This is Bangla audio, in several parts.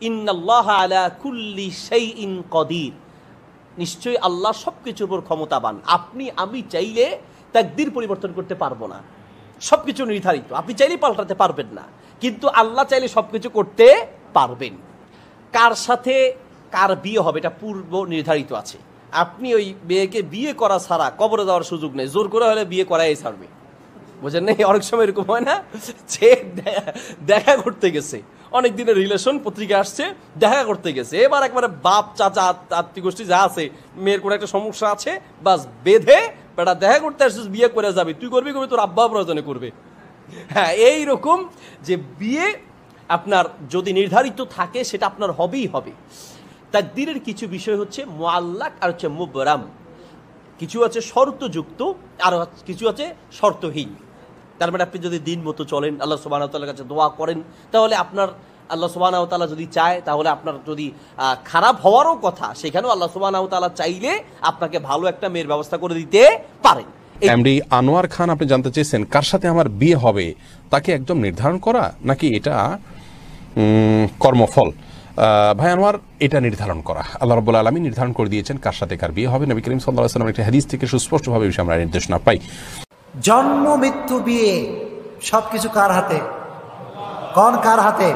ইন্নাল্লাহা আলা কুল্লি শাইইন কাদির, নিশ্চয়ই আল্লাহ সবকিছুর উপর ক্ষমতাবান। আপনি আমি চাইলে তাকদীর পরিবর্তন করতে পারবো না, সবকিছু নির্ধারিত, আপনি চাইলে পাল্টাতে পারবেন না, কিন্তু আল্লাহ চাইলে সবকিছু করতে পারবেন। কার সাথে কার বিয়ে হবে এটা পূর্ব নির্ধারিত আছে। আপনি ওই মেয়েকে বিয়ে করা ছাড়া কবরে যাওয়ার সুযোগ নেই, জোর করে হলে বিয়ে করাই ছাড়বে, বুঝেন না? অনেক সময় এরকম হয় না, যে দেখা করতে গেছে, অনেক দিনের রিলেশন, পত্রিকা আসছে, দেখা করতে গেছে, এবার একবারে বাপ চাচা আত্মীয় গোষ্ঠী যা আছে, মেয়ের কোনো একটা সমস্যা আছে, বাস বেঁধে বেটা দেখা করতে আসছিস, বিয়ে করে যাবি, তুই করবি করবি, তোর আব্বা প্রয়োজনে করবে। হ্যাঁ, এইরকম যে বিয়ে আপনার যদি নির্ধারিত থাকে সেটা আপনার হবেই হবে। তাকদীরের কিছু বিষয় হচ্ছে মুআল্লাক আর হচ্ছে মুবরাম, কিছু আছে শর্তযুক্ত আর কিছু আছে শর্তহীন। তার মানে আপনি যদি দিন মতো চলেন, আল্লাহ সুবহানাহু ওয়া তাআলার কাছে দোয়া করেন, তাহলে আপনার আল্লাহ সুবহানাহু ওয়া তাআলা যদি চায়, তাহলে আপনার যদি খারাপ হওয়ারও কথা, সেখানেও আল্লাহ সুবহানাহু ওয়া তাআলা চাইলে আপনাকে ভালো একটা মেয়ের ব্যবস্থা করে দিতে পারেন। এমডি আনোয়ার খান, আপনি জানতে চেয়েছেন কার সাথে আমার বিয়ে হবে তাকে একদম নির্ধারণ করা নাকি এটা কর্মফল? ভাই আনোয়ার, এটা নির্ধারণ করা। আল্লাহ রাব্বুল আলামিন নির্ধারণ করে দিয়েছেন কার সাথে কার বিয়ে হবে। নবী করিম সাল্লাল্লাহু আলাইহি ওয়াসাল্লামের একটি হাদিস থেকে সুস্পষ্টভাবে বিষয়ে আমরা নির্দেশনা পাই। জন্ম মৃত্যু বিয়ে সবকিছু কার হাতে? কোন কার হাতে?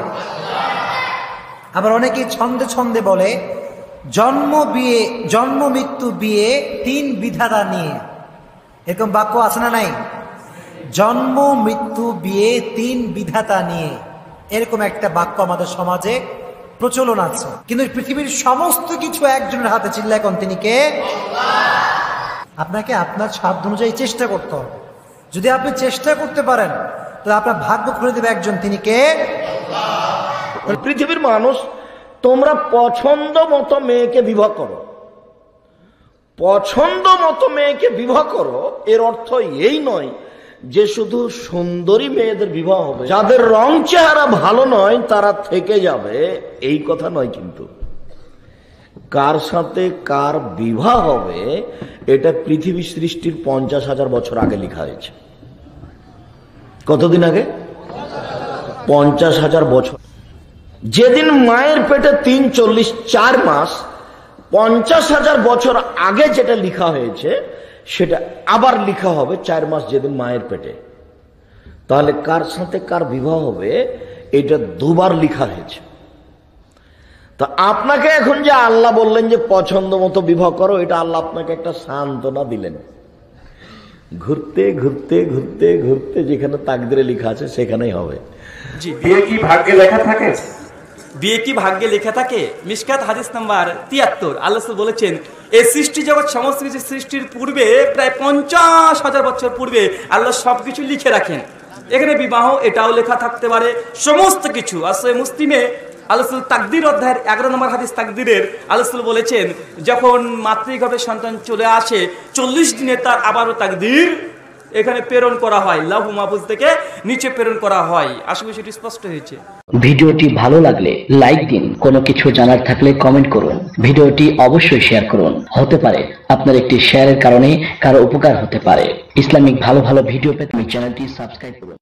আবার অনেকে ছন্দে ছন্দে বলে জন্ম মৃত্যু বিয়ে তিন বিধাতা নিয়ে, এরকম বাক্য আছে না নাই? জন্ম মৃত্যু বিয়ে তিন বিধাতা নিয়ে, এরকম একটা বাক্য আমাদের সমাজে প্রচলন আছে। কিন্তু পৃথিবীর সমস্ত কিছু একজনের হাতে। চিল্লায় কোন? তিনি কে? আপনাকে আপনার সাধ্য অনুযায়ী চেষ্টা করতে হবে। যদি আপনি চেষ্টা করতে পারেন তাহলে আপনার ভাগ্য খুলে দেবে একজন, তিনি কে? পৃথিবীর মানুষ, তোমরা পছন্দ মতো মেয়েকে বিবাহ করো, পছন্দ মতো মেয়েকে বিবাহ করো, এর অর্থ এই নয় যে শুধু সুন্দরী মেয়েদের বিবাহ হবে, যাদের রং চেহারা ভালো নয় তারা থেকে যাবে, এই কথা নয়। কিন্তু কার সাথে কার বিবাহ হবে এটা পৃথিবী সৃষ্টির 50,000 বছর আগে লেখা হয়েছে। কতদিন আগে? 50,000 বছর। যেদিন মায়ের পেটে 4 মাস, 50,000 বছর আগে যেটা লেখা হয়েছে সেটা আবার লেখা হবে 4 মাস যেদিন মায়ের পেটে। তাহলে কার সাথে কার বিবাহ হবে এটা দুবার লেখা হয়েছে। তো আপনাকে এখন যে আল্লাহ বললেন যে পছন্দ মতো বিবাহ করো, এটা আল্লাহ আপনাকে একটা সান্ত্বনা দিলেন। ঘুরতে ঘুরতে ঘুরতে ঘুরতে যেখানে তাকদিরে লেখা আছে সেখানেই হবে। জি, বিয়ে কি ভাগ্যে লেখা থাকে? বিয়ে কি ভাগ্যে লেখা থাকে? মিশকাত হাদিস নাম্বার 73, আল্লাহ বলেছেন এই সৃষ্টি জগৎ সমস্ত কিছু সৃষ্টির পূর্বে প্রায় 50,000 বছর পূর্বে আল্লাহ সবকিছু লিখে রাখেন। এখানে বিবাহ এটাও লেখা থাকতে পারে, সমস্ত কিছু। আসলে মুসলিমে আল্লাহ তাকদির অধ্যায়ের 11 নম্বর হাদিস তাকদিরের আল্লাহ বলেছেন যখন মাতৃগর্ভে সন্তান চলে আসে 40 দিনে তার আবারও তাকদির এখানে প্রেরণ করা হয়, লাহু মাহফুজ থেকে নিচে প্রেরণ করা হয়। আশা করি সেটি স্পষ্ট হয়েছে। ভিডিওটি ভালো লাগলে লাইক দিন, কোনো কিছু জানার থাকলে কমেন্ট করুন, ভিডিওটি অবশ্যই শেয়ার করুন। হতে পারে আপনার একটি শেয়ারের কারণে কারো উপকার হতে পারে। ইসলামিক ভালো ভালো ভিডিও পেতে চ্যানেলটি সাবস্ক্রাইব করুন।